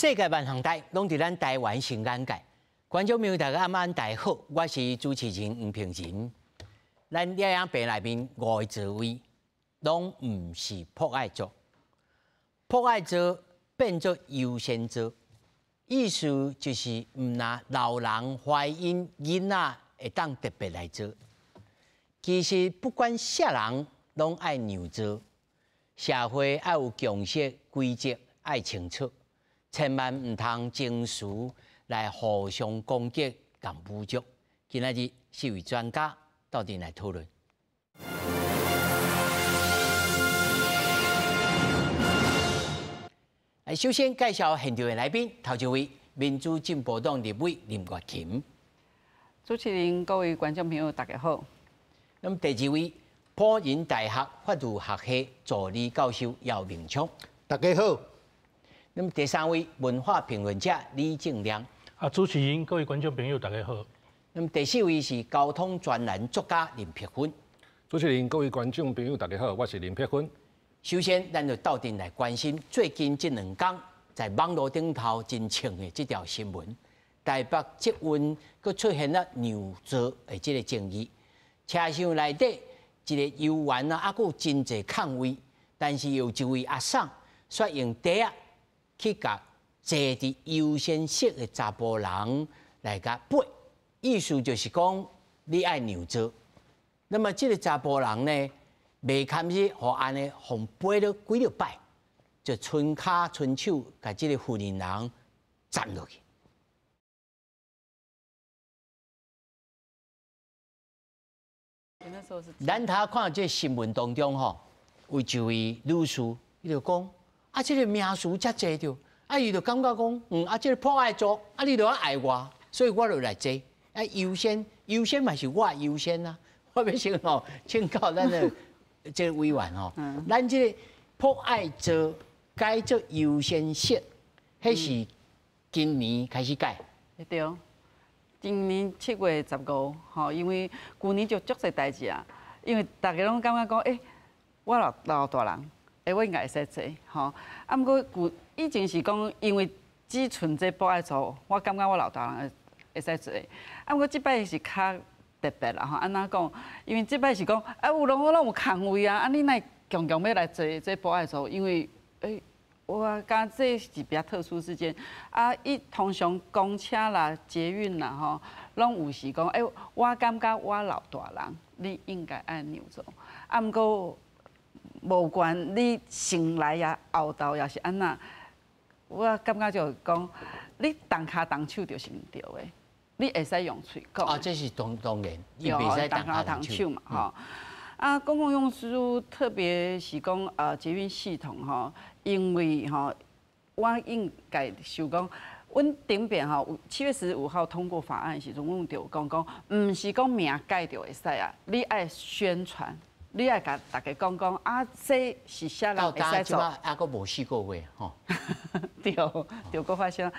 世界万行台拢伫咱台湾新眼界，观众朋友大家晚安，大家好，我是主持人黄平仁。咱疗养病内面5个座位，拢毋是博爱座，博爱座变做优先座，意思就是毋拿老人、怀孕、囡仔会当特别来做。其实不管啥人拢爱让座，社会要有共识、规则，要清楚。 千万唔通情绪来互相攻击、共侮辱。今仔日4位专家到底来讨论。首先介绍现场的来宾，头一位民主进步党立委林月琴，主持人、各位观众朋友，大家好。那么第二位辅仁大学法律学系助理教授姚明昌，大家好。 那么第三位文化评论家李正亮，主持人、各位观众朋友，大家好。那么第四位是交通专栏作家林碧芬，主持人、各位观众朋友，大家好，我是林碧芬。首先，咱就到底来关心最近这2天在网络顶头真呛的这条新闻：台北捷运佫出现了让座的这个争议，车厢内底一个游员啊，佫有真侪空位，但是有一位阿嬸却用袋啊。 去甲坐伫优先席的查甫人来甲背，意思就是讲你爱让座。那么这个查甫人呢，未堪是互安尼互背了几落摆，就伸骹伸手甲这个妇人人站落去。咱头看这新闻当中吼，有一位女士，伊就讲。 啊，这个名词遮济着，啊，伊就感觉讲，这个破爱做，啊，你就要爱我，所以我就来坐。啊，优先嘛是我优先啊。我要先吼，请教咱的这个委员吼，咱这个破爱做改做优先席，迄是今年开始改。对，今年7月15号，因为旧年就足侪代志啊，因为大家拢感觉讲，我老大人。 我应该会使坐，吼。啊，毋过以前是讲，因为只剩这博爱座，我感觉我老大人会使坐。啊，毋过即摆是较特别啦，吼。安怎讲？因为即摆是讲，有拢有空位啊，你若强要来坐这博爱座，因为我感觉这是比较特殊事件。啊，通常公车啦、捷运啦，吼，拢有是讲，我感觉我老大人，你应该爱让座。啊，毋过。 无管你先来呀、后到也是安那，我感觉就讲，你动脚动手就是唔对的，你会使用嘴讲。啊，这是当然，伊袂使动脚动手嘛，吼。啊，公共运输特别是讲捷运系统吼，因为吼，我应该想讲，阮顶边吼7月15号通过法案时阵，阮就讲，唔是讲名改就会使啊，你爱宣传。 你爱甲大家讲啊，这是啥人会使做？啊，佫无4个月吼。对，就佫发生。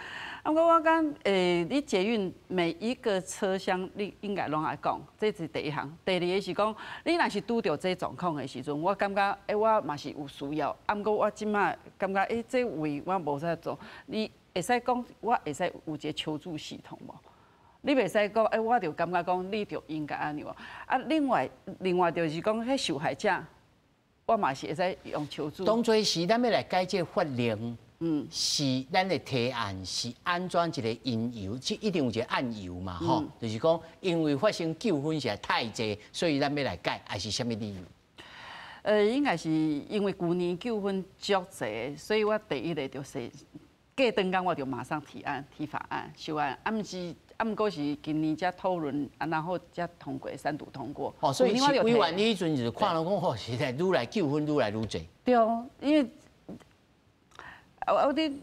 啊，我讲你捷运每一个车厢，你应该拢爱讲，这是第一项。第二个是讲，你若是拄到这状况的时阵，我感觉我嘛是有需要。啊，毋过我即马感觉这位我无使做，你会使讲，我会使有一个求助系统无？ 你袂使讲，我就感觉讲，你就应该安尼哦。啊，另外就是讲，迄受害者，我嘛是会使用求助。当作是咱要来改这法令，是咱的提案是安怎一个因由，即一定有一个案由嘛，吼，就是讲因为发生纠纷实在太济，所以咱要来改，还是什么理由？应该是因为旧年纠纷足济，所以我第一个就是过灯工我就马上提法案修案，毋过是今年才讨论，然后才通过3读通过。哦，所以委员你迄阵就是看了讲，吼，实在愈来纠纷愈来愈济。对，因为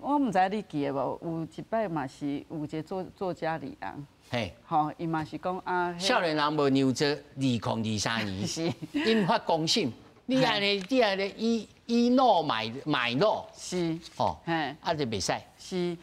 我毋知你记得无？有一摆嘛是有一个作家李昂，嘿，吼，伊嘛是讲啊，少年人无让座，2023年是引发公审，你安尼以怒买怒，是，哦，嘿，啊就袂使。是。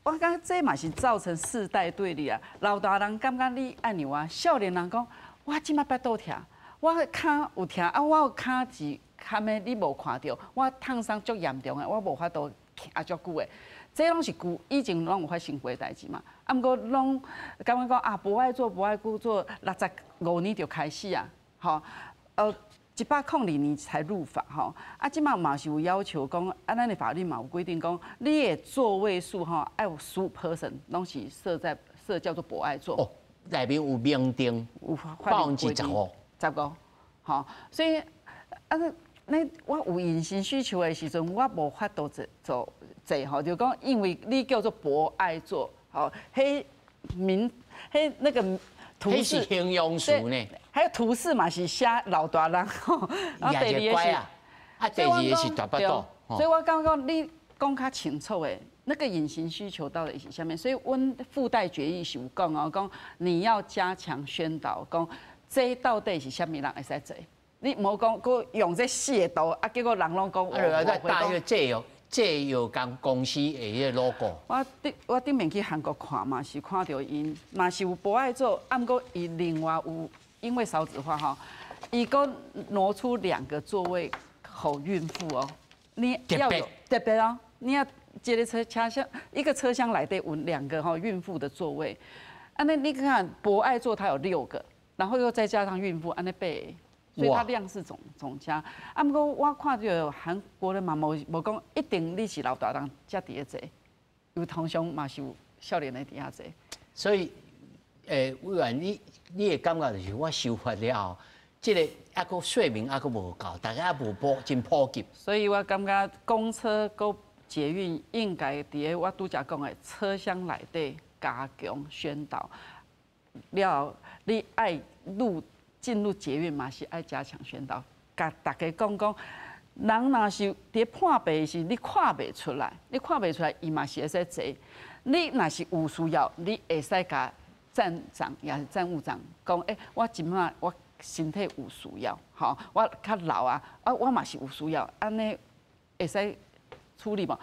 我感觉这嘛是造成世代对立啊！老大人感觉你爱让我，少年人讲我即马腹肚疼，我骹有疼啊，我有骹子，坎的你无看到，我烫伤足严重的，我无法度行足久的。这拢是以前拢有发生过的代志嘛。啊，毋过拢感觉讲啊，无爱做，无爱故做，65年就开始啊，吼，102年才入法吼。啊，即马嘛是有要求讲，啊，咱的法律嘛有规定讲，你的座位数吼要有15%，拢是设叫做博爱座。哦，内面有明定，有15%。15%，吼，所以啊，那我有隐形需求的时阵，我无法度做吼，就讲因为你叫做博爱座，吼，迄那个图示，是形容词呢。还有图示嘛是写老大人，吼，然后第二个是，第二个是大巴肚。所以我感觉你讲较清楚的。那个隐形需求到底是下面，所以阮附带决议是有讲哦，讲你要加强宣导，讲这到底是虾米人会使做，你无讲佮用这4个图，啊，结果人拢讲。大约这有间公司的迄个 logo。我顶面去韩国看嘛，是看到因嘛是有博爱做，啊，毋过伊另外有因为少子化吼，伊佮挪出2个座位给孕妇哦，你要有特别哦，你要。一个车厢，一个车厢内底有2个孕妇的座位，那你看博爱座它有6个，然后又再加上孕妇，安尼8个，所以它量是总加。啊，不过我看到韩国人嘛，无讲一定你是老大人才伫咧坐，有通常嘛是有少年的伫遐坐。所以，委员你的感觉就是我修法了后，这个还佫说明还佫无够，大家也无真普及。所以我感觉公车佮捷运应该伫咧我拄则讲的车厢内底加强宣导，了你爱进入捷运嘛是爱加强宣导，甲大家讲，人若是伫判白时你看袂出来，伊嘛是会使坐。你若是有需要，你会使甲站长也是站务长讲，我即摆我身体有需要，吼，我较老啊，我嘛是有需要，安尼会使。处理嘛，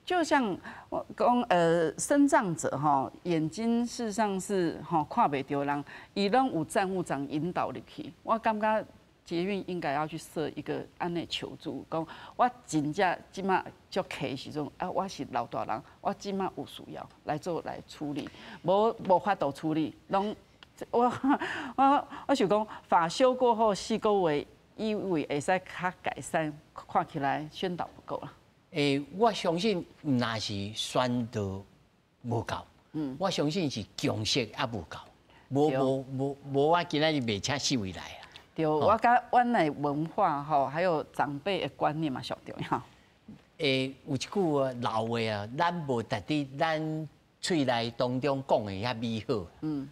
就像我讲，身障者哈，眼睛事实上是看袂到人，伊拢有站务长引导入去。我感觉捷运应该要去设一个安内求助，讲我真正即马足客时阵，我是老大人，我即马有需要来处理，无法度处理，拢我想讲法修过后4个月，以为会使较改善，看起来宣导不够啦。我相信毋那是宣导无够，我相信是共识也无够，无我今仔日袂请4位来啊。对，我甲阮的文化吼，还有长辈的观念嘛上重要。有一句老话啊，咱无值得咱喙内当中讲的遐美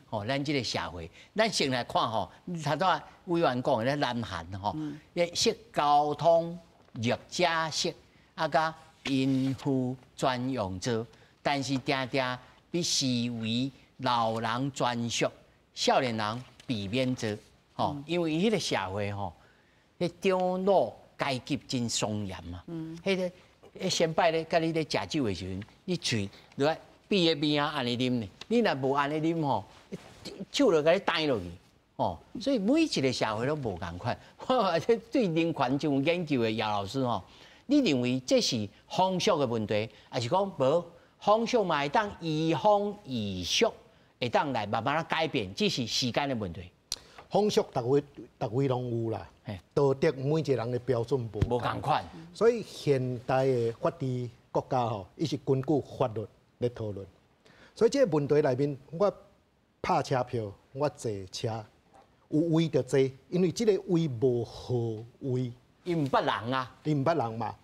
好，咱即个社会，咱先来看吼，头仔委员讲的咧南韩吼，设交通弱者设。甲孕妇专用座，但是定定被视为老人专属，少年人避免座。因为迄个社会迄长老阶级真松严嘛。迄个先摆咧，甲你咧食酒的时阵，你喙落来闭个边啊，安尼啉呢。你若无安尼啉手就甲你呆落去。所以每一个社会都无共款。我对人权就有研究的姚老师你认为这是风俗的问题，还是讲无风俗嘛会当移风易俗，会当来慢慢改变，只是时间的问题。风俗逐位拢有啦，道德每一个人的标准无共款。所以现代的法治国家伊是根据法律来讨论。所以这个问题内面，我拍车票，我坐车有位就坐，因为这个位无好位。伊毋捌人啊，伊毋捌人嘛，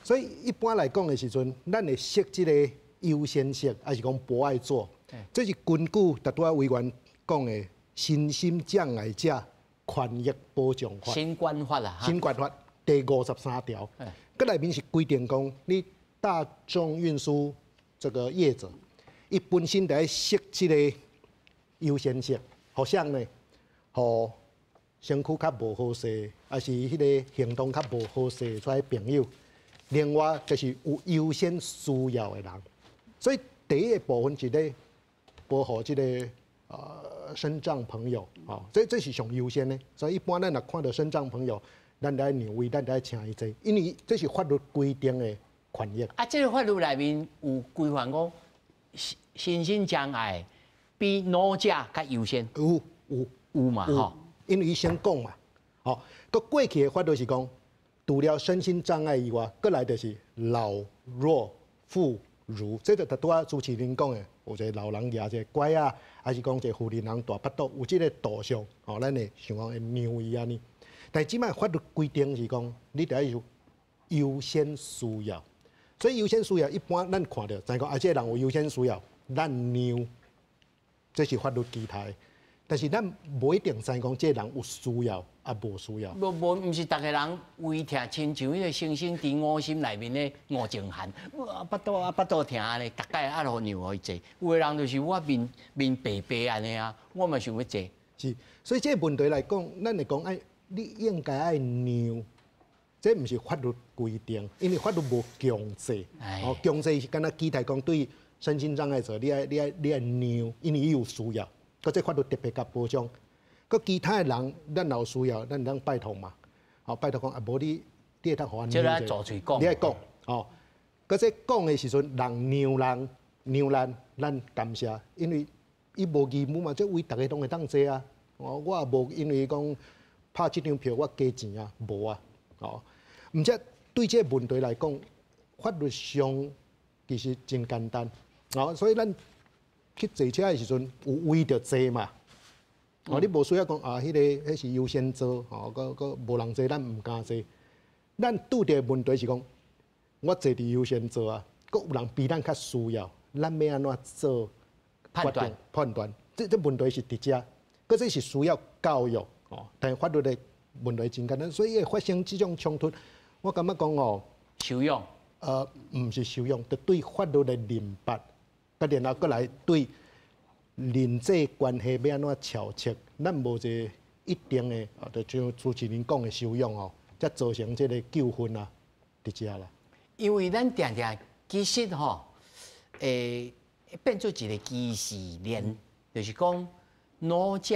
所以一般来讲的时阵，咱会设这个优先席，还是讲博爱座，这是根据大多委员讲的身心障碍者权益保障法。新管法啦，新管法第53条，佮内面是规定讲，你大众运输这个业者，伊本身就要设这个优先席，好像呢，互身躯较无好势，还是迄个行动较无好势出来朋友，另外就是有优先需要的人。所以第一个部分是咧保护这个身障朋友，这是上优先的。所以一般咱若看到身障朋友，咱来让位，咱来请伊坐，因为这是法律规定的权益。啊，这个法律内面有规范讲，身心障碍比老者较优先。有嘛吼？因为伊先讲嘛，吼，个过去的法律是讲，除了身心障碍以外，过来就是老弱妇孺，这就拄啊主持人讲的，有一个老人举一个拐啊，还是讲一个妇人人大巴肚，有这个度上，吼，咱会想讲会让伊安尼。但即摆法律规定是讲，你得要优先需要，所以优先需要一般咱看到，知讲啊，这个人有优先需要，咱让，这是法律基台。但是咱无一定知讲这个人有需要啊，无需要。毋是逐个人胃疼，亲像迄个星星伫五心内面的五情寒，巴肚疼安尼，逐摆压落尿互伊坐。有个人就是我面白白安尼啊，我嘛想要坐。是，所以这个问题来讲，咱会讲哎，你应该爱让，这毋是法律规定，因为法律无强制。哦，强制是敢若期待讲对身心障碍者，你爱让，因为伊有需要。搁这法律特别甲保障，搁其他的人，咱有需要，咱当拜托嘛，好拜托讲啊，无你会当互我即个做嘴讲，你爱讲，哦，搁这讲的时阵，让咱感谢，因为伊无义务嘛，这为大家拢会当坐啊，哦，我也无因为讲拍这张票我加钱啊，无啊，哦，毋则对这个问题来讲，法律上其实真简单，哦，所以咱。去坐车的时阵有位着坐嘛，哦，你无需要讲啊，迄是优先座，哦，个无人坐，咱毋敢坐。咱拄着问题是讲，我坐伫优先座啊，佫有人比咱较需要，咱要安怎做判断？这问题是伫遮，佫这是需要教育哦。但法律的问题真简单，所以会发生这种冲突。我感觉讲哦，收养，毋是收养，就对法律的认识。然后过来对人际关系要安怎调节，咱无一个一定的，就像主持人讲的修养哦，才造成这个纠纷啊，伫遮啦。因为咱常常其实吼，变做一个歧视链，就是讲老者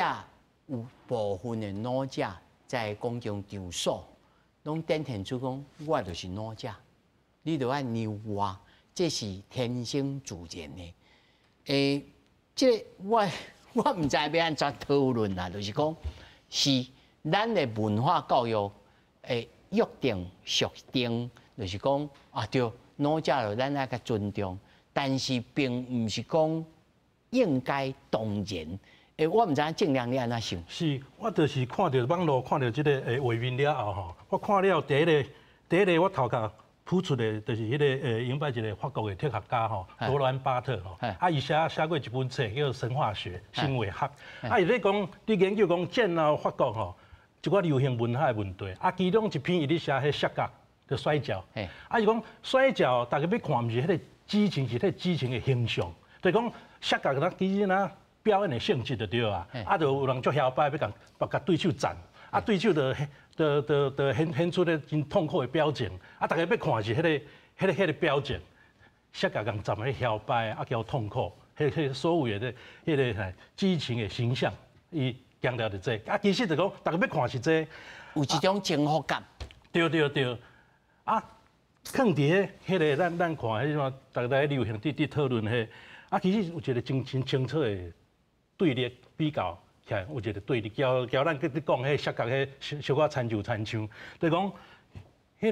有部分的老者在公共场所，拢展现出讲我就是老者，你着爱让我。这是天生自然的，这我唔知要安怎讨论啦，就是讲是咱的文化教育约定俗定，就是讲啊对，老者就咱爱甲尊重，但是并唔是讲应该当然。我唔知影正亮你安怎想？是，我就是看到网络看到这个画面了后吼，我看了第一个我头壳。谱出的就是迄个迎拜一个法国的哲学家吼，罗兰巴特吼，伊写过一本册叫《神话学》《行为学》，伊咧讲，你研究讲战后法国吼，一寡流行文化的问题，其中一篇伊咧写迄摔角，就摔跤，伊讲摔跤，大家要看，毋是迄个激情，是迄个激情的形象，就是讲摔角咱其实呐表演的性质就对啊，就有人足摇摆要甲对手战，对手就显出咧真痛苦的表情，大家要看是迄个表情，摔跤人站喺摇摆，叫痛苦，迄所谓的迄个激情的形象，伊强调着这，其实就讲大家要看是这，有一种征服感。对，放伫迄个咱看迄种大家在流行伫讨论迄，其实有一个真清楚的对立比较。起来有一个对立，交咱去讲迄摔角迄小可参像，就是讲迄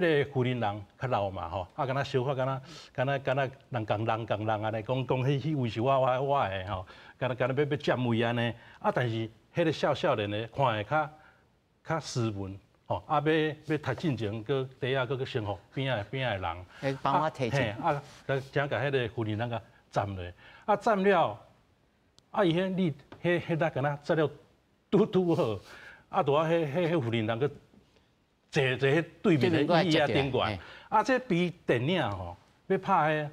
个富人人较老嘛吼，敢若小可敢若人共人安尼讲迄位是我的吼，敢若要占位安尼，但是迄个少年的看会较斯文吼，要读进前搁底下搁生活边仔的人，帮我提醒，正甲迄个富人人甲占落，占了，伊迄迄搭敢若材料拄好，拄迄富人人个坐迄对面的椅顶悬，这比电影吼要拍迄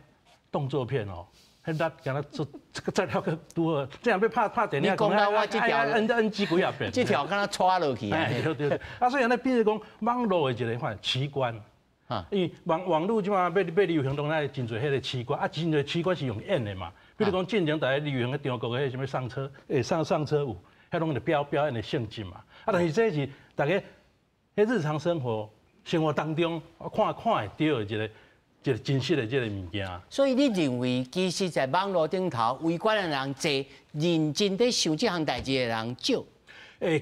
动作片吼，迄搭敢若做这个材料个拄好，这样要拍电影，你讲到我这条 NG 几啊遍，这条敢若拖落去啊！对，所以安尼变成讲网络的一个款奇观。因为网络即马要流行当然真侪迄个奇观，真侪奇观是用演的嘛。比如讲，进前大家流行的中国的迄什么上车舞，迄拢是表演的性质嘛。但是这是大家迄日常生活生活当中看会到的一个真实的这个物件。所以你认为，其实在网络顶头围观的人多，认真在想这项代志的人少。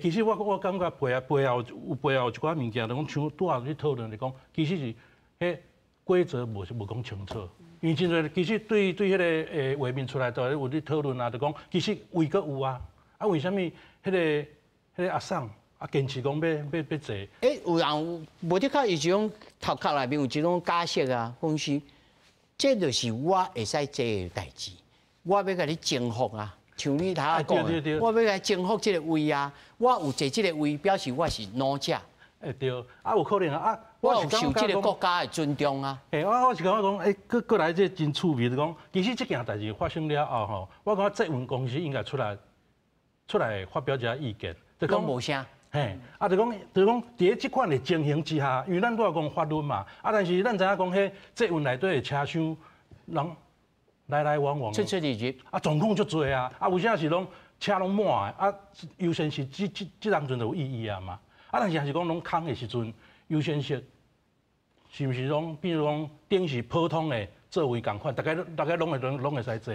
其实我感觉背后有一寡物件，就讲像拄下去讨论，就讲其实是迄规则无讲清楚。因为真侪其实对迄个画面出来，都有咧讨论啊，就讲其实位阁有啊，啊为什么迄个阿桑啊坚持讲要坐？有人无的确有一种头壳内面有一种假设啊，讲是这就是我会使做的代志，我要甲你征服啊。像你头下讲的，我要来征服这个位啊！我有坐这个位，表示我是奴者。对，啊有可能啊，我有受这个国家的尊重啊。我是感觉讲，过来这真趣味，就讲其实这件代志发生了后吼，我感觉载运公司应该出来发表一下意见。就讲无声。嘿，就讲伫这款的情形之下，因为咱都要讲法律嘛，但是咱知影讲，迄载运内底的车厢人。来往往，出入状况足多啊！有啥是拢车拢满的，优先是这当阵就有意义啊嘛！但是还是讲拢空的时阵，优先是是毋是拢，比如讲顶是普通的座位共款，大家拢会使坐。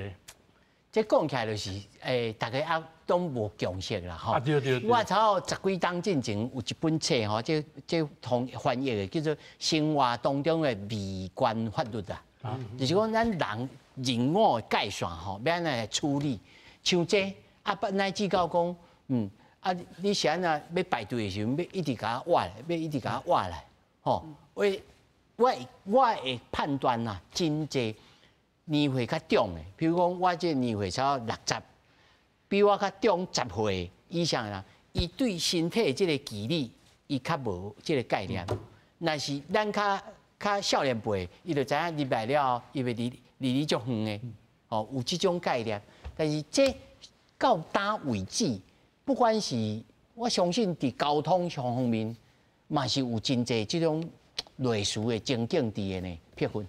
这讲起来就是，大家也都无共识啦，吼。对。我操，10几档之前有一本册吼，这同翻译的叫做《生活当中的微观法律》啊，就是讲咱人。人我的界线吼，要安来处理？像这乃至到讲，你是安那要排队的时候，要一直甲我挖来，要一直甲我挖来，吼。我会判断呐，真济年岁较重的，比如讲我这年岁差60，比我较重10岁以上的人，伊对身体这个纪律，伊较无这个概念。但是咱较少年辈，伊就知影入来了，伊会离你足远的，有这种概念。但是这到哪为止？不管是我相信伫交通上方面，嘛是有真济这种类似的情境伫的呢。撇分。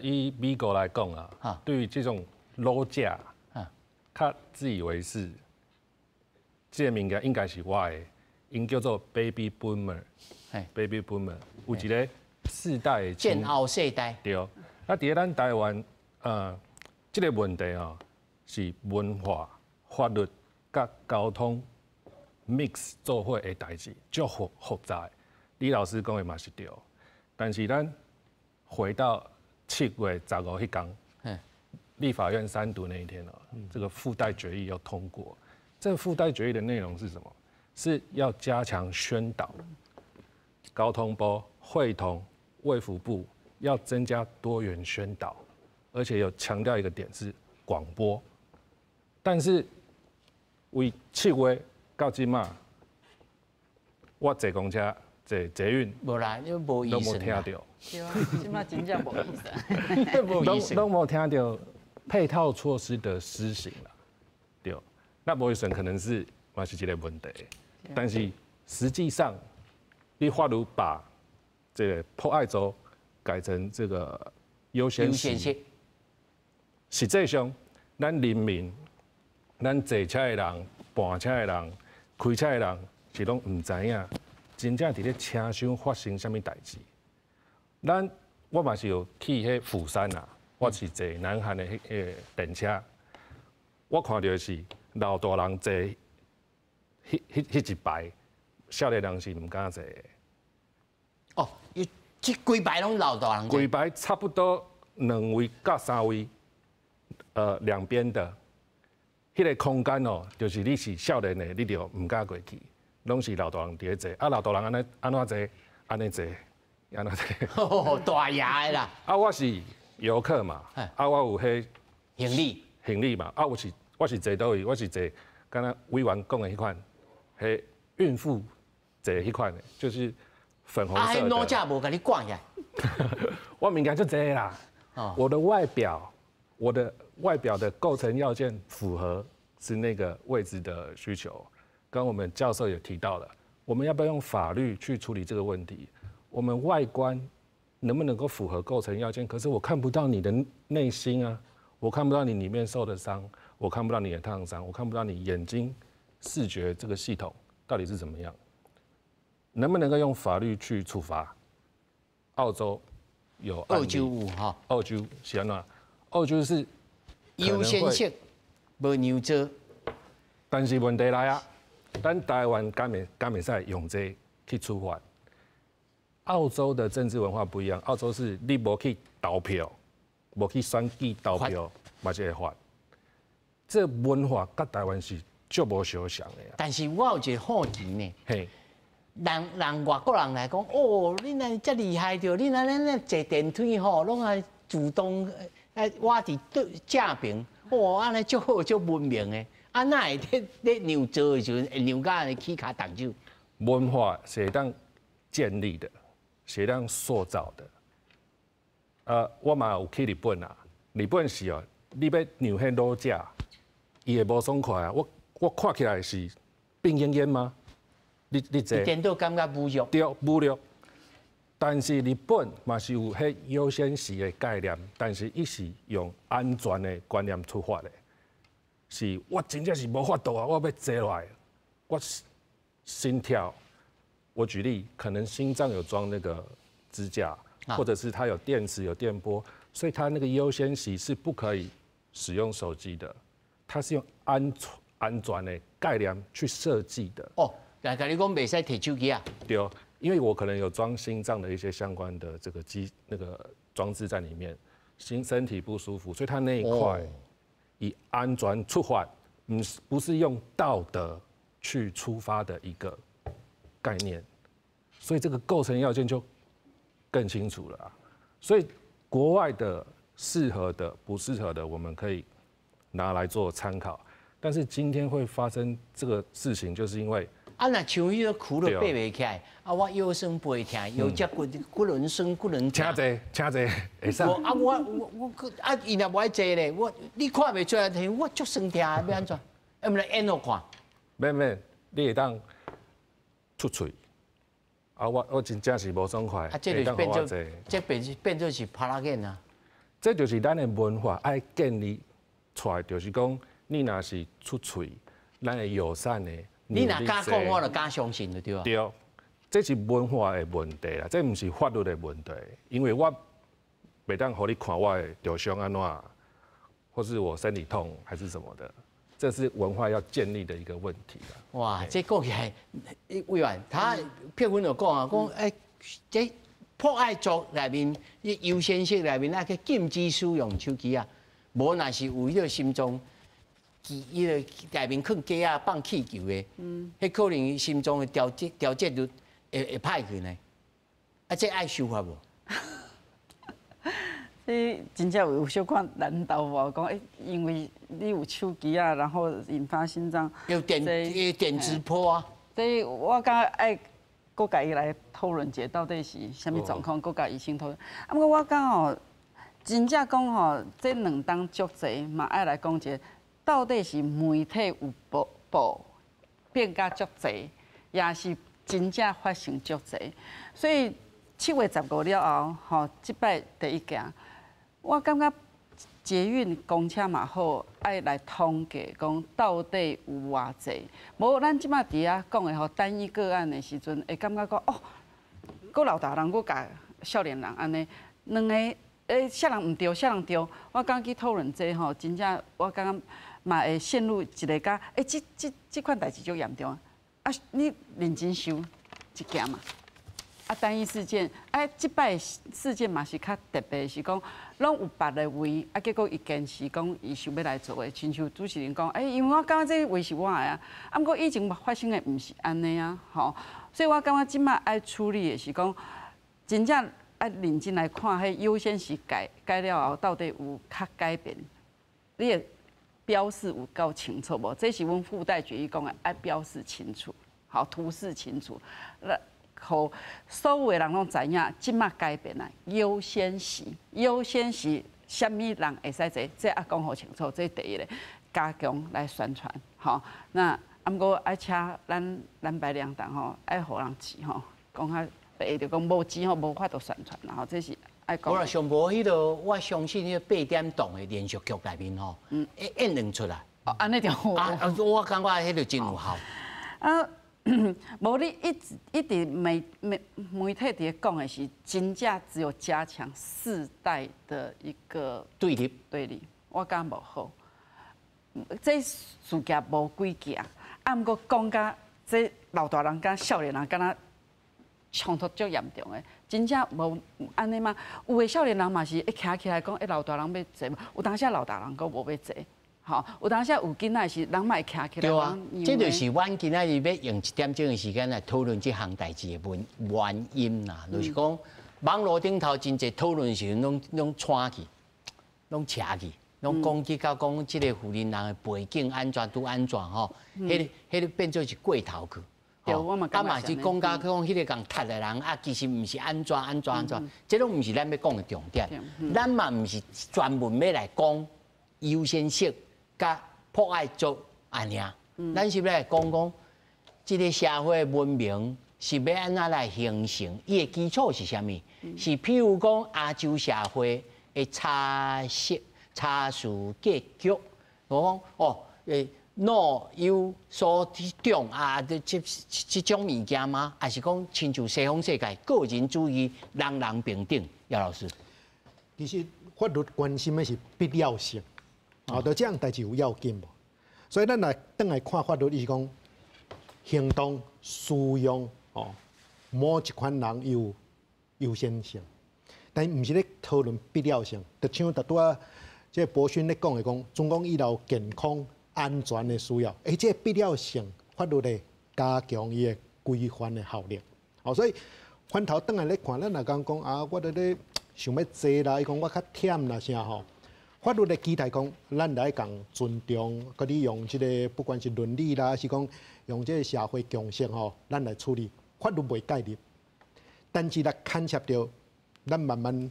以美国来讲啊，对于这种老驾，较自以为是，这个物件应该是我的，因叫做 baby boomer。baby boomer 有一个世代的战后世代。对。伫咧咱台湾，这个问题是文化、法律甲交通 mix 做伙的代志，足复杂。李老师讲的嘛是对，但是咱回到7月15迄天，立法院3读那一天这个附带决议要通过。这个附带决议的内容是什么？是要加强宣导，交通部会同卫福部。要增加多元宣导，而且有强调一个点是广播。但是为7月到今嘛，我坐公车、坐捷运，无啦，因为无意思。都无听到。对啊，即马真正无意思。无意思。都无听到配套措施的施行啦。对，那无意思可能是嘛是一个问题，但是实际上，你法律把这个破爱州。改成这个优先性，实际上，咱人民、咱坐车的人、搬车的人、开车的人，是拢唔知影，真正伫咧车厢发生什么代志。我嘛是有去迄釜山啊，我是坐南韩的迄电车，我看到是老大人坐迄一排，少年人是唔敢坐。哦，这规排拢老大人。规排差不多2位到3位，两边的，迄个空间就是你是少年的，你就唔敢过去，拢是老大人伫咧坐，老大人安怎坐？安尼坐，安怎坐？大爷的啦。我是游客嘛，我有迄行李嘛，我是坐倒位？我是坐，刚刚委员讲的迄款，迄孕妇坐迄款的，就是。粉红色的。老架无甲你管呀？我敏感就这啦。我的外表的构成要件符合是那个位置的需求。刚刚我们教授也提到了，我们要不要用法律去处理这个问题？我们外观能不能够符合构成要件？可是我看不到你的内心啊，我看不到你里面受的伤，我看不到你的烫伤，我看不到你眼睛视觉这个系统到底是怎么样。能不能够用法律去处罚？澳洲有案例，澳洲有哈，澳洲是安怎？澳洲是优先性无牛做，但是问题来啊，咱台湾敢袂使用这去处罚？澳洲的政治文化不一样，澳洲是你无去投票，无去选举投票，嘛就会罚。这文化甲台湾是足无相像的。但是我有一个好奇呢。嘿。人外国人来讲，哦，你那遮厉害着，你那坐电梯吼，拢爱主动我伫正边，哦，安尼足好足文明的，啊，哪会咧让座的时阵会让甲安尼起骹动手？文化是会当建立的，是会当塑造的。我嘛有去日本啊，日本是哦，你要让迄老者，伊会无爽快啊。我看起来是病恹恹吗？你这颠倒感觉侮辱，对侮辱。但是日本嘛是有迄优先时的概念，但是伊是用安全的观念出发的。是我真正是无法度啊！我要坐落来，我心跳。我举例，可能心脏有装那个支架，或者是它有电池、有电波，所以它那个优先席是不可以使用手机的。它是用安全的概念去设计的。哦。但甲你讲袂使摕手机啊？对，因为我可能有装心脏的一些相关的这个那个装置在里面，身体不舒服，所以它那一块以安全出发，不是用道德去出发的一个概念，所以这个构成要件就更清楚了啊。所以国外的适合的、不适合的，我们可以拿来做参考。但是今天会发生这个事情，就是因为。啊，那像迄个苦都爬袂起来，啊，我腰酸背痛，腰脊骨轮酸骨轮痛。请坐，会使。我啊，伊若无爱坐咧，你看袂出来，我足酸痛，要安怎？要不来演我看？免，你会当出嘴。啊，我真正是无爽快。啊，这就变做，这变做是拍拉演啊。这就是咱的文化爱建立出来，就是讲你若是出嘴，咱会友善的。你若敢讲，我就敢相信了，对吧？对，这是文化的问题啦，这不是法律的问题。因为我袂当互你看我的受伤安怎，或是我身体痛还是什么的，这是文化要建立的一个问题啦。哇，这讲起来，委员他撇文就讲啊，讲这迫害族内面，优先性内面那个禁止使用手机啊，无若是有迄个心脏。伊个内面放鸡啊、放气球的，迄可能心脏的调节率会歹去呢。啊，这爱修法无？这真正有小可难道无？讲因为你有手机啊，然后引发心脏有电磁波啊。所以我感觉爱搁家己来讨论者，到底是啥物状况？搁家医生讨论。啊，不过我讲吼，真正讲吼，这两档足济嘛，爱来讲者。到底是媒体有报变甲足济，也是真正发生足济？所以7月15了后，吼，即摆第一件，我感觉捷运公车嘛好，爱来统计讲到底有偌济。无咱即摆伫遐讲的吼单一个案的时阵，会感觉讲哦，个老大人，个甲少年人安尼两个。啥人毋对，啥人对，我刚去讨论这吼，真正我感觉嘛会陷入一个甲，这款代志足严重啊！你认真想一件嘛，啊单一事件，即摆事件嘛是较特别，是讲拢有别个位，啊结果伊坚持讲伊想要来做的，亲像主持人讲，因为我感觉这位是我的啊，啊毋过以前发生的毋是安尼啊，吼，所以我感觉即摆爱处理的是讲，真正。爱认真来看，迄优先是改了后，到底有较改变？你的标示有够清楚无？这是阮附带决议讲的，爱标示清楚，好图示清楚，互所有的人拢知影，即马改变啦。优先是啥物人会使坐？这爱讲好清楚，这第一个加强来宣传，吼。那毋过爱请咱白两党吼，爱互人知吼，讲较。会着讲无钱吼，无法度宣传，然后这是爱讲。我若上无迄个，我相信迄个8点档的连续剧内面吼，演2出来。哦，安尼就好。我感觉迄个真有效。啊，无你一直媒体伫讲的是，真正只有加强世代的一个对立，我感觉无好。这事件无几件，啊，毋过讲甲这老大人甲少年人敢若冲突足严重的，真正无安尼嘛。有的少年人嘛是一徛起来讲，老大人要坐，有当时老大人佫无要坐。吼，有当时有囡仔是人嘛会徛起来。对啊，这就是阮今仔日要用1点钟的时间来讨论这项代志的原因啦。就是讲，网络顶头真侪讨论的时阵，拢串去，拢扯去，拢攻击到讲这个富人人的背景安怎拄安怎吼，迄个变做是过头去。啊嘛是讲甲讲迄个共踢的人啊，其实毋是安怎，这拢毋是咱要讲的重点。咱嘛毋是专门要来讲优先性。甲迫害族安尼，咱是要来讲，这个社会文明是要安怎来形成？伊的基础是啥物？是譬如讲亚洲社会的差序格局，我讲脑有所长啊，这种物件吗？还是讲亲像西方世界个人主义，人人平等？姚老师，其实法律关心的是必要性。就这样代志有要紧无？所以咱来倒来看法律，伊是讲行动使用某一款人有优先性，但毋是咧讨论必要性。就像拄啊，这博勋咧讲的讲，总讲医疗健康安全的需要，这必要性法律咧加强伊的规范的效力。所以翻头倒来咧看，咱若讲啊，我咧想要坐啦，伊讲我较忝啦啥吼。法律的期待讲，咱来讲尊重，佮你用这个不管是伦理啦，是讲用这个社会共识吼，咱来处理。法律袂介入，但是来牵涉到，咱慢慢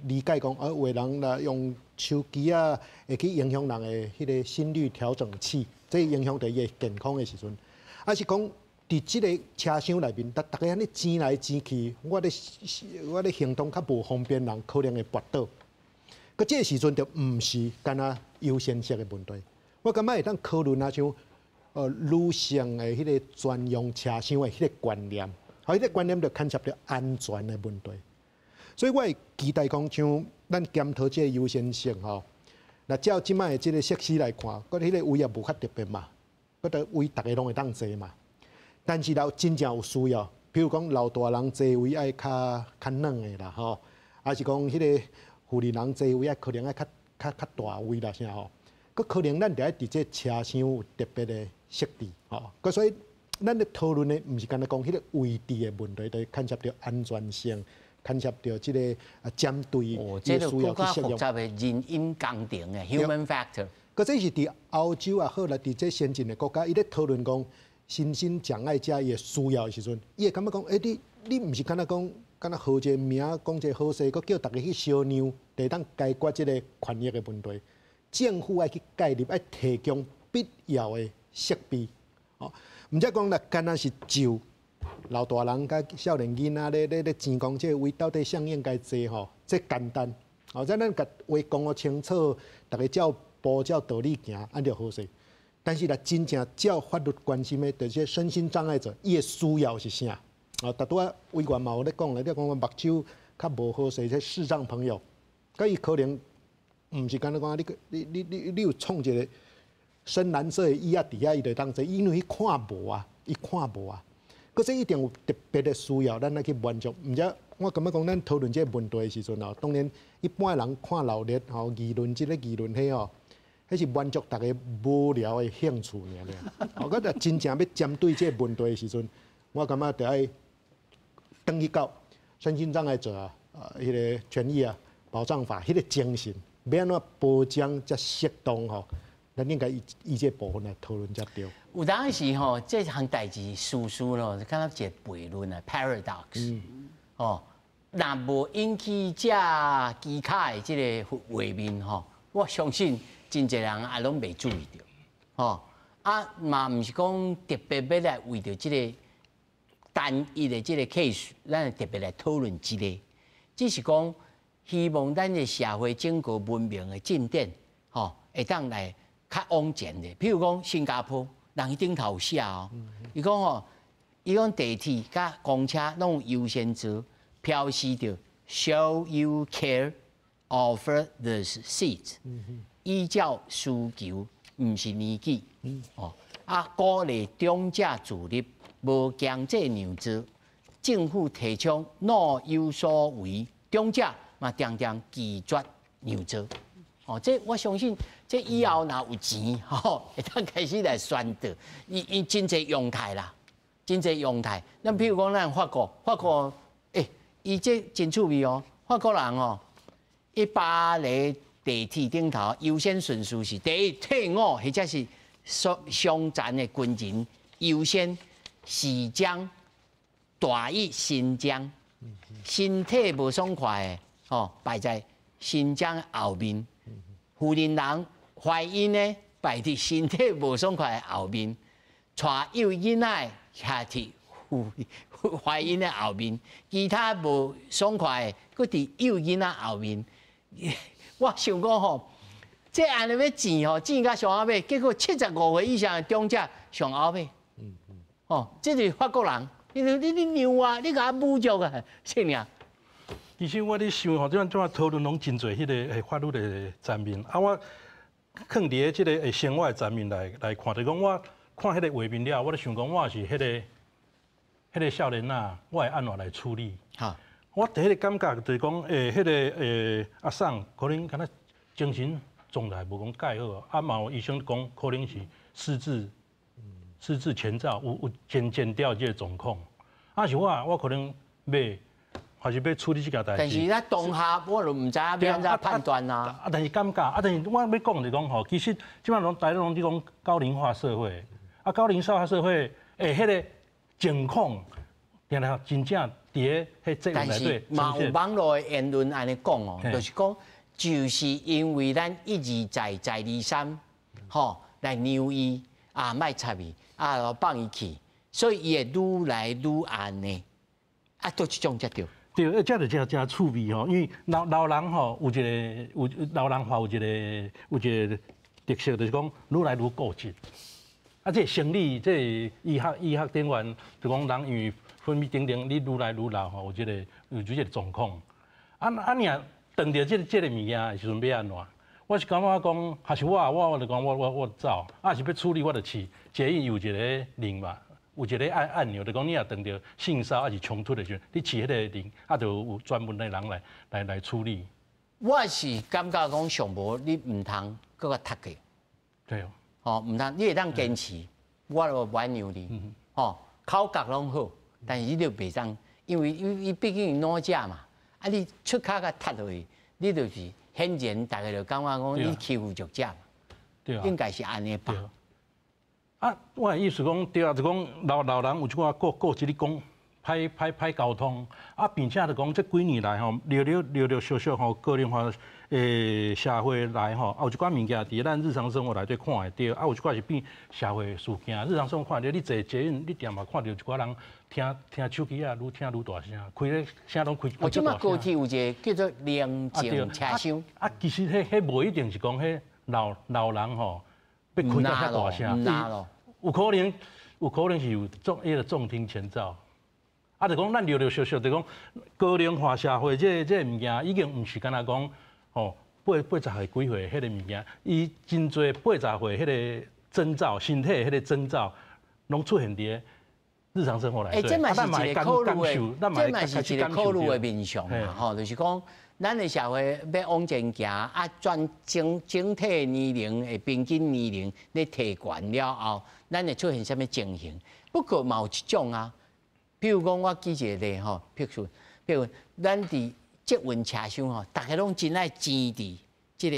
理解讲，有的人啦用手机啊，会去影响人的迄个心率调整器，这影响到伊的健康的时阵，啊是讲伫即个车厢内面，大家安尼挤来挤去，我咧行动较无方便，人可能会跌倒。佮这个时阵就毋是干那优先性的问题，我感觉会当讨论啊像女性的迄个专用车厢的迄个观念，迄个观念就牵涉到安全的问题。所以我会期待讲，像咱检讨这个优先性吼，那照即摆的这个设施来看，佮迄个位也无较特别嘛，佮个位大家拢会当坐嘛。但是真正有需要，比如讲老大人坐位爱较软的啦吼，还是讲迄个。富人人坐位可能爱较大位啦，啥吼？佮可能咱就爱伫这车厢有特别的设置，吼。佮所以咱咧讨论的毋是干那讲迄个位置的问题，就牵涉到安全性，牵涉到即个针对这个需要去适用。复杂的人因工程的 human factor。佮这是伫欧洲也好啦，伫这先进的国家，伊咧讨论讲身心障碍者伊的需要的时阵，伊会感觉讲，你毋是干那讲。敢若号一个名，讲一个好势，佮叫大家去烧尿，就当解决即个权益的问题。政府爱去介入，爱提供必要的设备。毋则讲啦，敢若是就老大人甲少年囡仔咧钱讲这个位到底谁应该坐吼？这简单。再咱甲话讲个清楚，大家照步照道理行，安就好势。但是啦，真正照法律关心的，就是身心障碍者，伊的需要是啥？大多啊，委员嘛有咧讲咧，你讲目睭较无好势，即视障朋友，佮伊可能毋是干那讲，你有创一个深蓝色的椅仔底下，伊就当坐，因为伊看无啊，佮这一定有特别的需要，咱来去满足。毋则我感觉讲，咱讨论这个问题的时阵当然一般人看闹热议论即个议论迄迄是满足大家无聊的兴趣尔。佮若真正要针对这个问题的时阵，我感觉得爱。登去到身心障碍者迄个权益保障法迄个精神，要安怎保障才适当吼？咱应该以这部分来讨论才对。有当时吼，这项代志事咯，就敢若一个悖论啊 ，paradox。若无引起这奇卡的这个画面吼，我相信真侪人也拢袂注意到。嘛毋是讲特别要来为着这个。单一的这个 case， 咱特别来讨论一个，只是讲希望咱的社会整个文明的进展，会当来较往前的。譬如讲新加坡，人伊顶头有写伊讲伊讲地铁甲公车拢有优先值，标示着 show you care offer the seat， 依照需求，毋是年纪。哦，鼓励长者自立，无强制让座。政府提倡老有所为，长者嘛常常拒绝让座。哦，这我相信，这以后若有钱，会当开始来宣导，伊真侪用态啦，真侪用态。咱譬如讲，咱法国，伊这真趣味哦，法国人哦，伊巴黎地铁顶头优先顺序是第一退伍，或者是伤残的军人优先，视将大于新疆，身体无爽快的摆在新疆后面。妇人怀孕呢，摆伫身体无爽快的后面；带幼囡仔下伫怀孕的后面，其他无爽快的，佫伫幼囡仔后面。我想讲吼，这安尼要钱到上后尾，结果75岁以上的长者上后尾。这是法国人，你牛啊，你甲侮辱啊，是尔。其实我咧想吼，怎讨论拢真侪迄个法律的层面，我放伫咧即个生活的层面来看，就讲我看迄个画面了，我咧想讲我是迄个少年仔，我会安怎来处理？我第一个感觉就是讲，迄个阿桑可能敢若精神状态无讲介好，嘛有医生讲可能是失智前兆，有渐掉即个状况。是我可能还是要处理这件代志。但是咱当下我就唔知要安怎判断啊。但是感觉，但是我要讲就是讲吼，其实即摆大家拢伫讲高龄化社会，高龄化社会，迄个情况，定真正伫迄责任内底。但是嘛有网络的言论安尼讲哦，就是讲，就是因为咱一而再再而三，来让伊莫插伊，放伊去，所以伊会愈来愈安尼，都即种才对。对，这就真趣味吼，因为老人吼有老人化有一个特色，就是讲愈来愈固执。这生理这医学电源就讲人因为分泌等等，你愈来愈老吼，有这个状况。你若碰到这个物件的时阵要安怎？我是感觉讲，还是我就讲我走，是要处理我就去，捷运有一个铃嘛。有一个按钮，就讲你若碰到性骚还是冲突的时候，你试迄个铃，就有专门的人来处理。我是感觉讲上无你唔通搁个读个。对哦。唔通，你会当坚持，我就原谅你。口角拢好，但是你就袂当，因为伊毕竟是老者嘛，你出骹甲踢落去，你就是显然大家就感觉讲你欺负弱者嘛。对啊。应该是安尼吧。我的意思讲，对啊，就讲老人有一寡过即咧讲歹沟通，并且就讲这几年来吼，陆续吼，个人化社会来吼，有一寡物件伫咱日常生活内底看会到，有一寡是变社会事件，日常生活看到，你坐捷运，你定嘛看到一寡人听手机愈听愈大声，开咧声拢开大声。即马高铁有一个叫做宁静车厢。其实迄无一定是讲迄老人吼。被开到遐大声，有可能是有重听前兆，就讲咱陆续，就讲高龄化社会这物件已经唔是干那讲80岁几岁迄个物件，伊真多80岁迄个征兆，身体迄个征兆，拢出现伫日常生活内底。这嘛是一个考虑的面向嘛，就是讲。咱的社会要往前行，整体年龄的平均年龄咧提悬了后，咱会出现什么情形？不过嘛有一种啊，比如讲我举一个例吼，譬如咱伫捷运车厢吼，大家拢真爱争伫这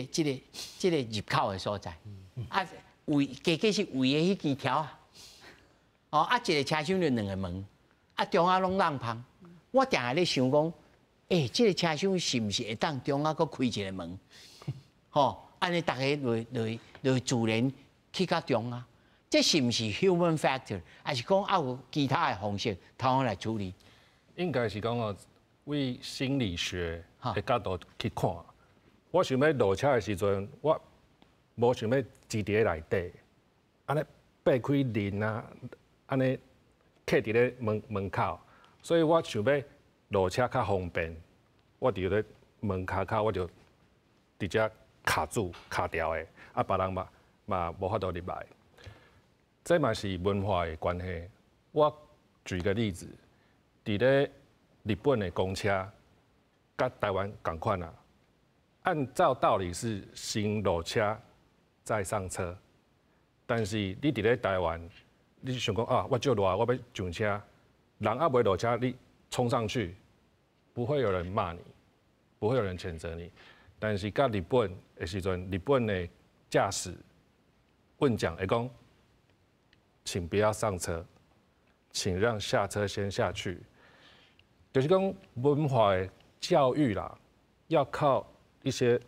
个入口的所在，加是围的迄几条啊，一个车厢就2个门，中央拢人旁，我定下咧想讲。这个车厢是毋是会当中啊？搁开一个门，安尼大家就自然去到中啊。这是毋是 human factor， 还是讲有其他的方式，通往来处理？应该是讲为心理学的角度去看。我想要落车的时阵，我无想要坐伫内底，安尼掰开帘啊，安尼客伫咧门口，所以我想要落车较方便，我伫咧门口我就直接卡掉的，啊，别人嘛无法度入来。这嘛是文化的关系。我举个例子，伫咧日本的公车，甲台湾同款啊。按照道理是先落车再上车，但是你伫咧台湾，你想讲啊，我就落，我要上车，人还未落车，你冲上去，不会有人骂你，不会有人谴责你。但是甲日本的时阵，日本的驾驶问讲会讲，请不要上车，请让下车先下去。就是讲文化的教育啦，要靠一些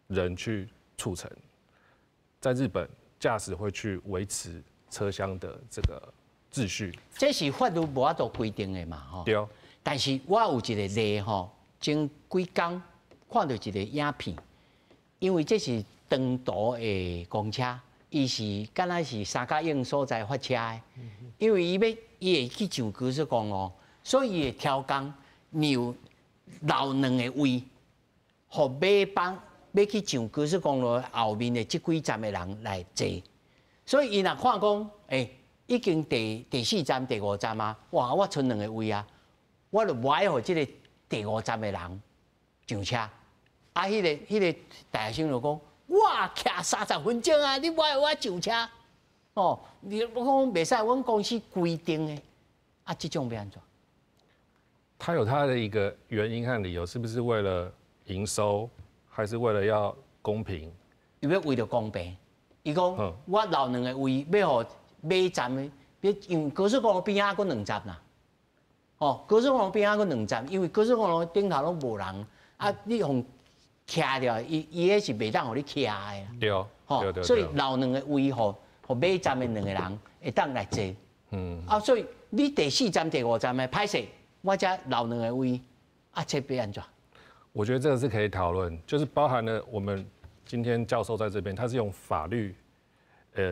人去促成。在日本，驾驶会去维持车厢的这个秩序。这是法律无法度规定的嘛，吼。对。但是我有一个例吼，前几天看到一个影片，因为这是长途的公车，伊是敢若是三甲营所在发车的，因为伊会去上高速公路，所以伊会挑工留两个位，互尾班要去上高速公路后面的这几站的人来坐。所以伊若看讲，已经第4站、第5站啊，哇，我剩2个位啊，我就无爱互这个第5站的人上车。啊，迄个大学生就讲，我徛30分钟啊，你无爱我上车？哦，我讲袂使，阮公司规定的，啊，这种要安怎？它有它的一个原因和理由，是不是为了营收，还是为了要公平？伊要为了公平，伊讲我留2个位，要互尾站的，因为高速公路边仔佫2站啦。哦，高速公路边仔佫2站，因为高速公路顶头拢无人，啊，你互徛掉，伊迄是袂当互你徛的。对，吼，所以留2个位，互尾站的2个人会当来坐。啊，所以你第4站、第5站的歹势，我才留2个位，啊，这要安怎？我觉得这个是可以讨论，就是包含了我们今天教授在这边，他是用法律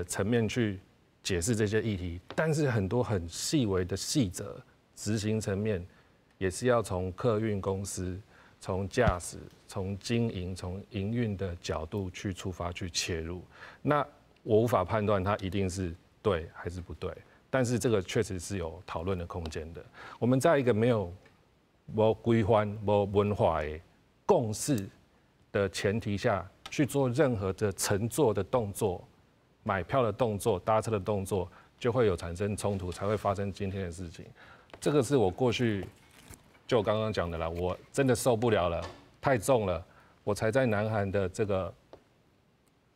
层面去解释这些议题，但是很多很细微的细则，执行层面也是要从客运公司、从驾驶、从经营、从营运的角度去出发去切入。那我无法判断它一定是对还是不对，但是这个确实是有讨论的空间的。我们在一个没有规范、无文化的共识的前提下去做任何的乘坐的动作、买票的动作、搭车的动作，就会有产生冲突，才会发生今天的事情。这个是我过去就我刚刚讲的啦，我真的受不了了，太重了，我才在南韩的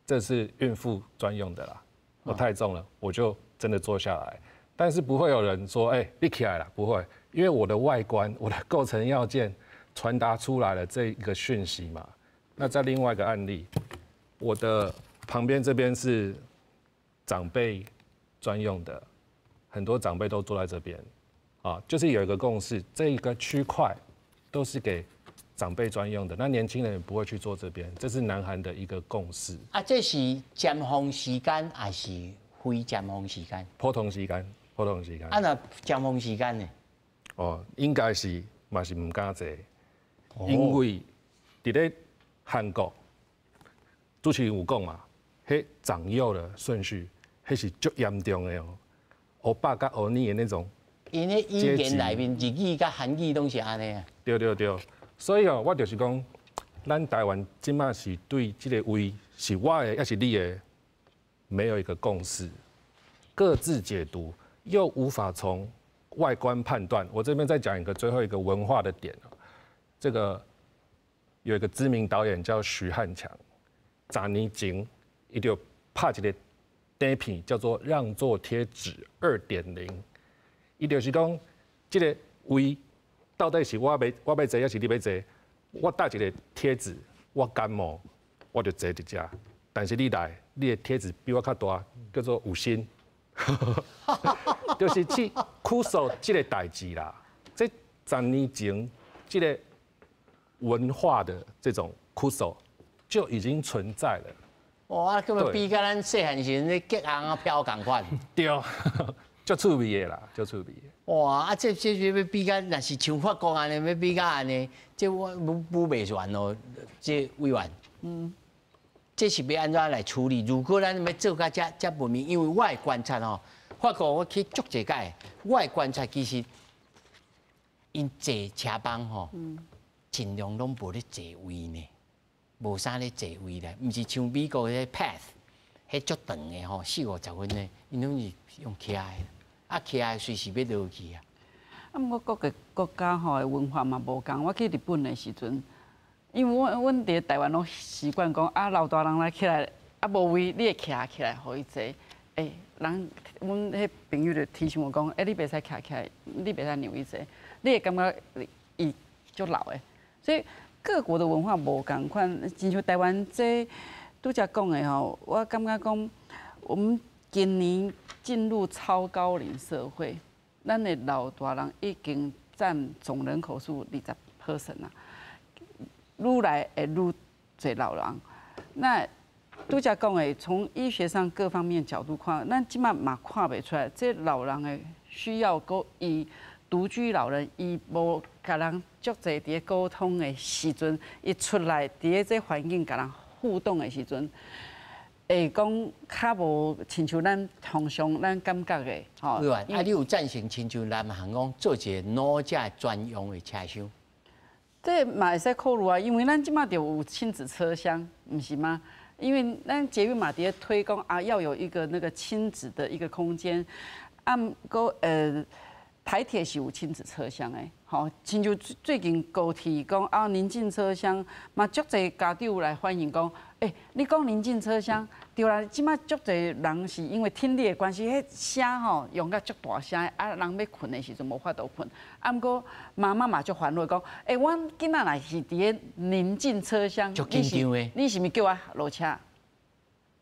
这是孕妇专用的啦，我太重了，我就真的坐下来。但是不会有人说，你起来了，不会，因为我的外观、我的构成要件传达出来了这个讯息嘛。那在另外一个案例，我的旁边这边是长辈专用的，很多长辈都坐在这边，啊，就是有一个共识，这一个区块都是给长辈专用的，那年轻人也不会去坐这边，这是南韩的一个共识。啊，这是尖峰时间还是非尖峰时间？普通时间，普通时间。啊，那尖峰时间呢？哦，应该是嘛是唔敢坐，因为伫咧韩国，主持人有讲嘛，迄长幼的顺序，迄是足严重的哦，欧巴甲欧尼的那种。因为语言内面日语甲韩语拢是安尼啊。对，所以哦，我就是讲，咱台湾即马是对这个位是我的还是你的，没有一个共识，各自解读，又无法从外观判断。我这边再讲一个最后一个文化的点哦，这个有一个知名导演叫徐汉强，10年前伊就拍一个短片叫做《让座贴纸2.0》。伊就是讲，这个位到底是我要坐，还是你要坐？我带一个贴纸，我感冒，我就坐一只。但是你来，你的贴纸比我较大，叫做有心，就是去苦守这个代志啦。这10年前，这个文化的这种苦守就已经存在了。哇，根本比甲咱细汉时咧吉红啊飘共款。对。足趣味的啦，足趣味的。哇！啊，这要比较，若是像法国安尼，要比较安尼，这我不袂完哦。这委员，这是要安怎来处理？如果咱要做到遮文明，因为我的观察哦，法国我去足一届，我的观察其实，因坐车帮吼，尽量拢无咧坐位呢，无啥咧坐位咧，毋是像美国迄 path， 迄足长的吼，40-50分呢，因拢是用徛的。啊，徛的随时要落去啊！啊，毋过各个国家吼的文化嘛无共。我去日本的时阵，因为阮伫台湾拢习惯讲啊，老大人来起来啊无位，你会徛起来，互伊坐。人阮迄朋友就提醒我讲，你袂使徛起来，你袂使让伊坐，你会感觉伊足老的。所以各国的文化无共款，亲像台湾这拄则讲的吼，我感觉讲我们今年进入超高龄社会，咱的老大人已经占总人口数20%啦，愈来会愈侪老人。那拄则讲的，从医学上各方面角度看，咱即马嘛看袂出来，这老人的需要伊独居老人，伊无甲人足侪伫沟通的时阵，伊出来伫这环境甲人互动的时阵。会讲较无亲像咱通常咱感觉的吼。委员，啊，你有赞成亲像南航讲做一个老者专用的车厢？这嘛会使考虑啊，因为咱即马就有亲子车厢，唔是吗？因为咱捷运嘛伫咧推广啊，要有一个那个亲子的一个空间，啊，台铁是有亲子车厢的，吼，亲像最近高铁讲啊，宁静车厢嘛，足侪家长来欢迎讲，你讲宁静车厢，对啦，即马足侪人是因为听力的关系，迄声吼用甲足大声，啊，人要困的时阵无法度困，啊，毋过妈妈嘛足烦恼讲，阮囡仔若是伫咧宁静车厢，足紧张的，你是毋是叫我落车？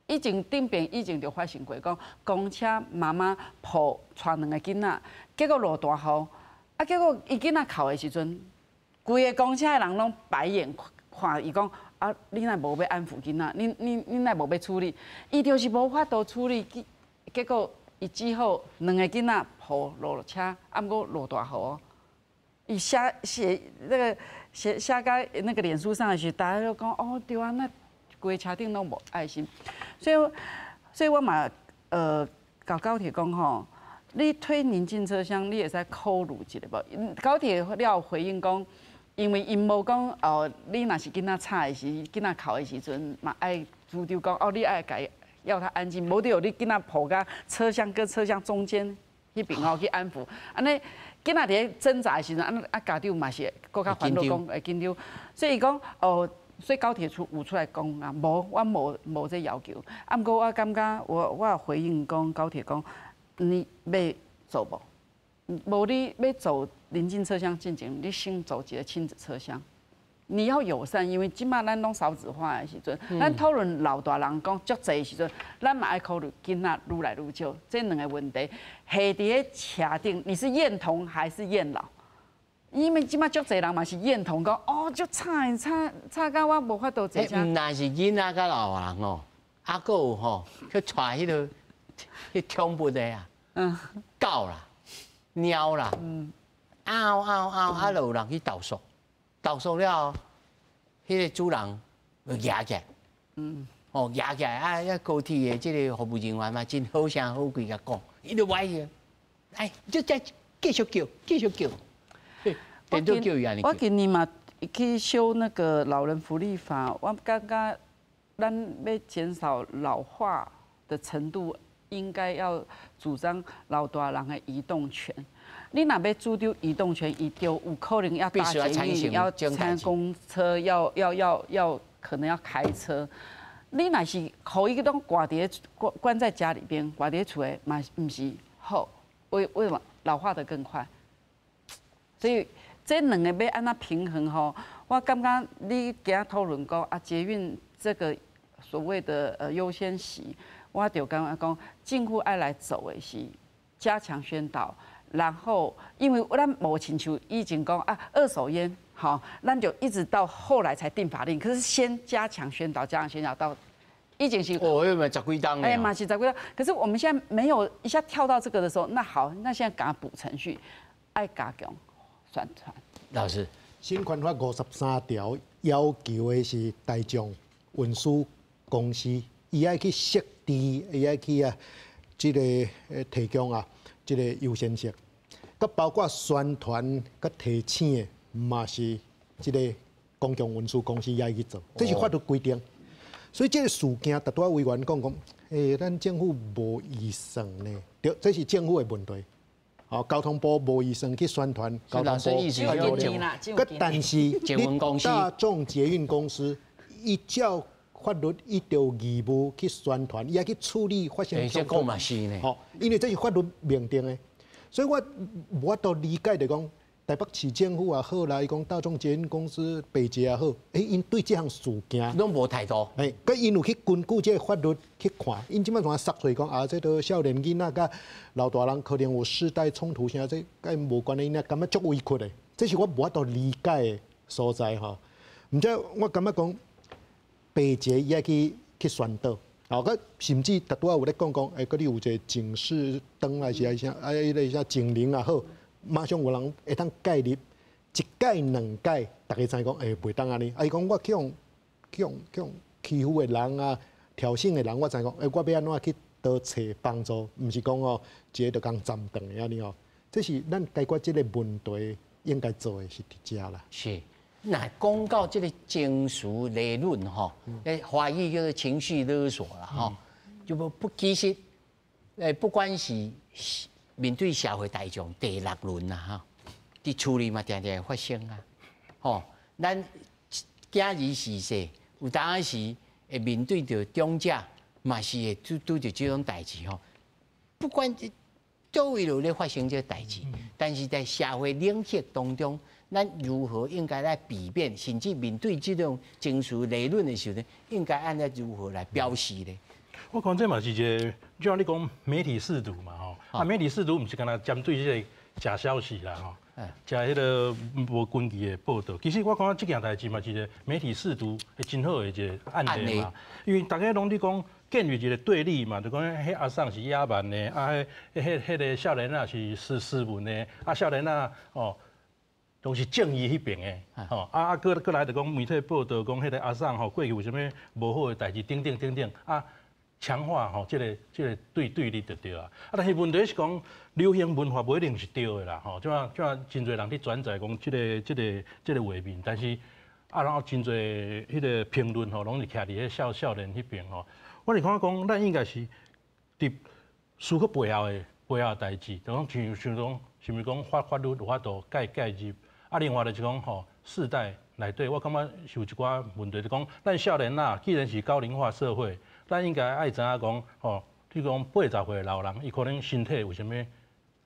以前顶边以前就发生过，讲公车妈妈抱带2个囡仔，结果落大雨，啊，结果伊囡仔哭的时阵，规个公车的人拢白眼看伊讲，啊，你若无要安抚囡仔，你若无要处理，伊就是无法度处理，结果伊只好2个囡仔抱落车，啊，毋过落大雨哦，伊写那个写在那个脸书上的时候，大家就讲哦，对啊，那。规车顶拢无爱心，所以我嘛搞高铁讲吼，你推宁静车厢，你会使考虑一下无？高铁了回应讲，因为因无讲哦，你若是囡仔吵的时，囡仔哭的时阵嘛爱主张讲哦，你爱改要他安静，无得有你囡仔抱甲车厢跟车厢中间迄边吼去安抚，安尼囡仔伫咧挣扎的时阵，家长嘛是更较烦恼讲会紧张，所以伊讲哦。所以高铁有出来讲啊，我无这要求。啊，毋过我感觉我有回应讲高铁讲，你要走无？无你要走宁静车厢进前，你先走一个亲子车厢。你要友善，因为即马咱拢少子化的时阵，咱讨论老大人讲足济的时阵，咱嘛爱考虑囡仔愈来愈少，这2个问题。下伫咧车顶，你是厌童还是厌老？因为即马足侪人嘛是厌童讲，哦，足吵到我无法度坐车。毋但是囡仔甲老人哦，还佫有吼去带迄个宠物的啊，狗啦、猫啦，嗷，啊，就有人去投诉，了后，迄个主人就压起来，压起来啊！高铁的即个服务人员嘛，真好声好气甲讲，伊就歪去，就再继续叫。我今年嘛去修那个老人福利法，我感觉咱要减少老化的程度，应该要主张老大人的移动权。你若要主张移动权，伊就有可能要搭捷运，要乘公车，要可能要开车。你若是互伊拢关在家里边，挂伫厝诶，嘛毋是好，为什么老化得更快？所以。这2个要安怎平衡吼？我感觉你今仔讨论讲啊，捷运这个所谓的优先席，我就感觉讲，政府爱来走的是加强宣导，然后因为咱无亲像以前讲啊，二手烟，好，咱就一直到后来才定法令，可是先加强宣导到以前是哦，有没有十几档嘛是十几档，可是我们现在没有一下跳到这个的时候，那好，那现在给他补程序，爱加强宣传。老师，新宪法53条要求的是大众运输公司，伊爱去设置，伊爱去这个提供这个优先性，佮包括宣传佮提醒的，嘛是这个公共运输公司要去做，这是法律规定。所以这个事件，大多委员讲，咱政府无预算呢，对，这是政府的问题。交通部无预算去宣传，交通部有钱啦，但是你大众捷运公司依照法律一条义务去宣传，也去处理发生冲突。嘛是呢。因为这是法律明定的，所以我都理解就讲。台北市政府也好啦，伊讲大众捷运公司北捷也好，因对这项事件拢无态度。佮因有去根据这个法律去看，因即摆像杀出讲这都少年囡仔甲老大人可能有世代冲突啥，这甲无关的，因感觉足委屈的，这是我无法度理解的所在吼。毋知我感觉讲北捷伊爱去宣导，佮甚至大多有咧讲，佮你有一个警示灯啊，是啥，迄个警铃也好。马上有人会当介入，一届两届，大家知讲，袂当安尼。伊讲我去用欺负的人啊，挑衅的人，我知讲，我要安怎去倒找帮助，毋是讲一个就讲暂停的安尼哦。这是咱解决这个问题应该做的是伫遮啦。是，那讲到这个情绪理论华语叫做情绪勒索啦就其实不管是。面对社会大众第6轮伫处理嘛，常常发生咱今日时势，有当时会面对着中者，嘛是会拄着这种代志不管周围有咧发生这代志，但是在社会领域当中，咱如何应该来避免，甚至面对这种情绪理论的时候，应该按照如何来表示呢？我讲这嘛是一个，就像你讲媒体试读嘛媒体试读毋是干那针对这个假消息啦假迄个无根据的报道。其实我感觉这件代志嘛是一个媒体试读的真好的一个案例嘛，因为大家拢伫讲建立一个对立嘛，就讲迄阿桑是野蛮的，迄个少年啊是斯文的，少年啊都是正义迄边的，过来就讲媒体报道讲迄个阿桑过去有啥物无好的代志，等等强化这个对立就对啊。但是问题是讲流行文化不一定是对的啦，就像真侪人去转载讲这个画面，但是然后真侪迄个评论拢是徛伫迄少年迄边我是感觉讲，咱应该是伫思考背后的代志，就讲像讲是毋是讲法律有法度介入，另外就是讲世代内底，我感觉是有一寡问题，就讲咱少年既然是高龄化社会。咱应该爱知影讲，比如讲80岁的老人，伊可能身体有啥物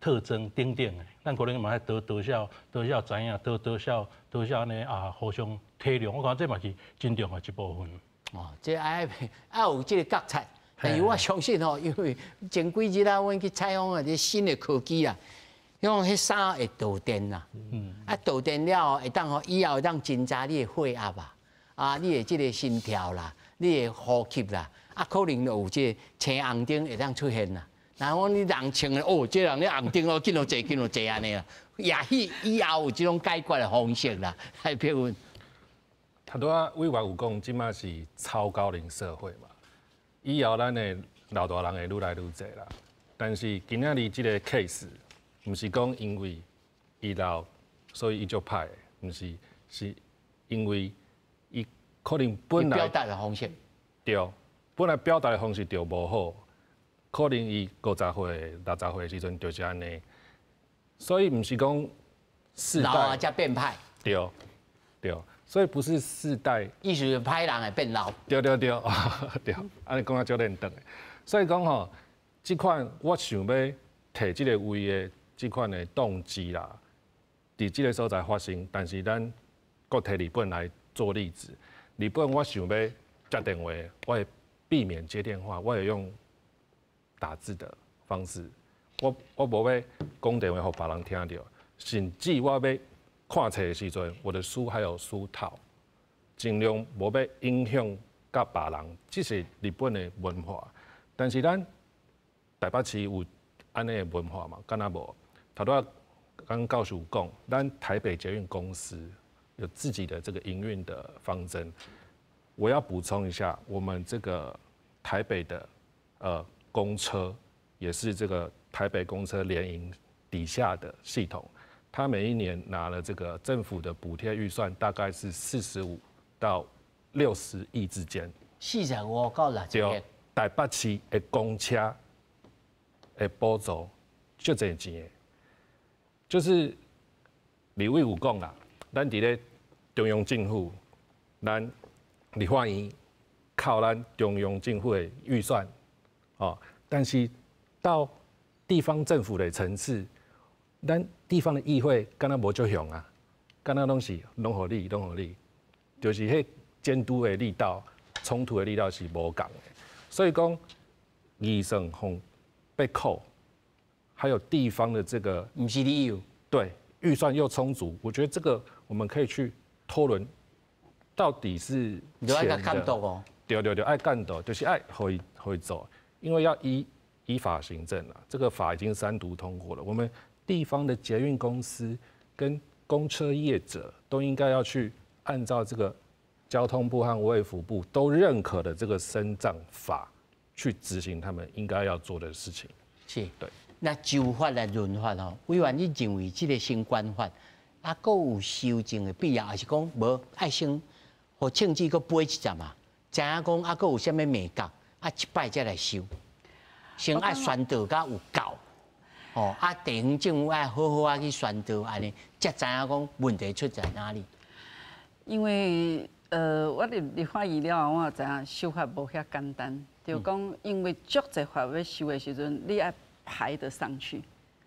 特征等等的，咱可能嘛爱多少知影，多少呢互相体谅。我感觉这嘛是真重要一部分。这爱有这个觉察，但是我相信因为前几日阮去采访这新的科技因为迄衫会导电啦，导电了会当以后会当侦查你的血压你的这个心跳啦，你的呼吸啦。可能有这青红灯会当出现啦。然后你人穿的这人咧红灯紧坐安尼啦。也许以后有这种解决的方式啦，来评论。他拄仔委员有讲，即马是超高龄社会嘛，以后咱的老大人会愈来愈侪啦。但是今仔日这个 case， 毋是讲因为伊老，所以伊就歹，毋是，是因为伊可能本来表达的方式对。本来表达的方式就无好，可能伊50岁、60岁的时阵就是安尼，所以毋是讲世代老才变歹，对，所以不是世代，意思是歹人会变老，对，安尼讲啊足认同的，所以讲即款我想要摕即个位的即款的动机啦，伫即个所在发生，但是咱搁摕日本来做例子，日本我想要接电话，我会避免接电话，我也用打字的方式。我无要讲电话互别人听到，甚至我要看册的时阵，我的书还有书套，尽量无要影响甲别人，这是日本的文化。但是咱台北市有安尼的文化嘛？敢若无？头拄刚教授讲，咱台北捷运公司有自己的这个营运的方针。我要补充一下，我们这个台北的公车也是这个台北公车联营底下的系统，它每一年拿了这个政府的补贴预算，大概是45到60亿之间。45到60亿。台北市的公车的补助足侪钱的，就是立委有讲啦，咱伫咧中央政府，咱立法院靠咱中央政府的预算，但是到地方政府的层次，咱地方的议会敢若无作用啊，敢若拢是拢互你，就是迄监督的力道、冲突的力道是无共的。所以讲，预算红被扣，还有地方的这个，不是理由，对，预算又充足，我觉得这个我们可以去讨论，到底是钱的。监督哦。对，爱监督，就是爱会做，因为要依法行政啊，这个法已经3读通过了，我们地方的捷运公司跟公车业者都应该要去按照这个。交通部和卫福部都认可的这个身障法去执行他们应该要做的事情。是，对。那就法来论法吼，委员你认为这个新管法啊，阁有修正的必要，还是讲无爱先和庆记阁背一阵嘛？知影讲啊，阁有啥物美角啊，一摆才来修，先爱宣导甲有够。哦，啊，地方政府爱好好啊去宣导安尼，才知影讲问题出在哪里。因为我立法院了，我知影修法无遐简单，就讲因为足侪法要修的时阵，你爱排得上去。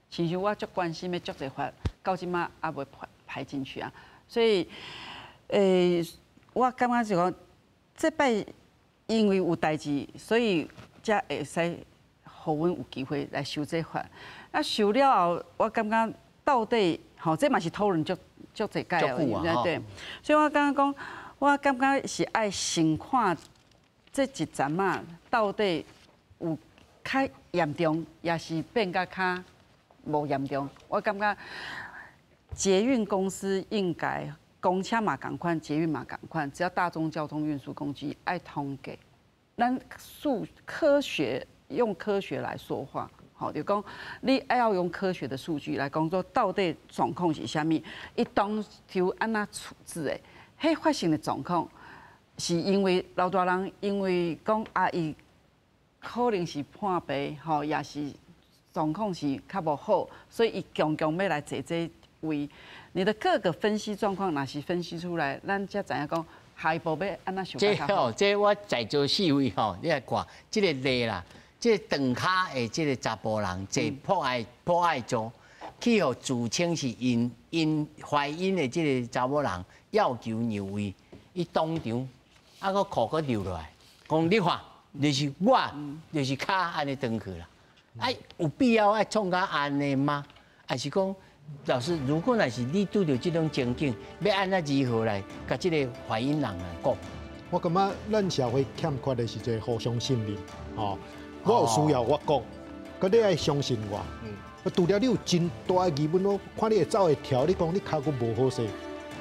亲像我足关心的足侪法，到即马也未排进去啊。所以，我感觉就讲，这摆因为有代志，所以才会使互阮有机会来修这法。啊，修了后，我感觉到底吼，这嘛是讨论足侪届对。所以我感觉讲。我感觉是爱先看这一站啊，到底有较严重，也是变甲较无严重。我感觉捷运公司应该公车嘛共款，捷运嘛共款，只要大众交通运输工具爱统计，咱用科学来说话。好，就讲你要用科学的数据来讲说，到底状况是啥物，伊当初安怎处置的。迄发生的状况，是因为老大人因为讲啊，伊可能是破病，吼，也是状况是较无好，所以伊强要来坐这位。你的各个分析状况，若是分析出来，咱才知影讲下一步要安怎想较好。这我在座4位吼，你来看，这个例啦，这个长骹的这个查甫人坐破爱座，去互自称是因怀孕的这个查某人。要求入位，伊当场啊个裤个流落来，讲你看，就是我，就是骹安尼转去啦。哎，有必要爱创甲安尼吗？还是讲，老师，如果若是你拄到这种情景，要安怎如何来甲这个怀孕人来讲？我感觉咱社会欠缺的是一个互相信任，哦，我有需要我讲，佮你爱相信我。除了你有真大的疑问，我看你会走会跳，你讲你脚骨无好势。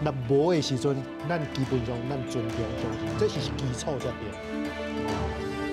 若无的时阵，咱基本上咱尊重相信，这是基础才对。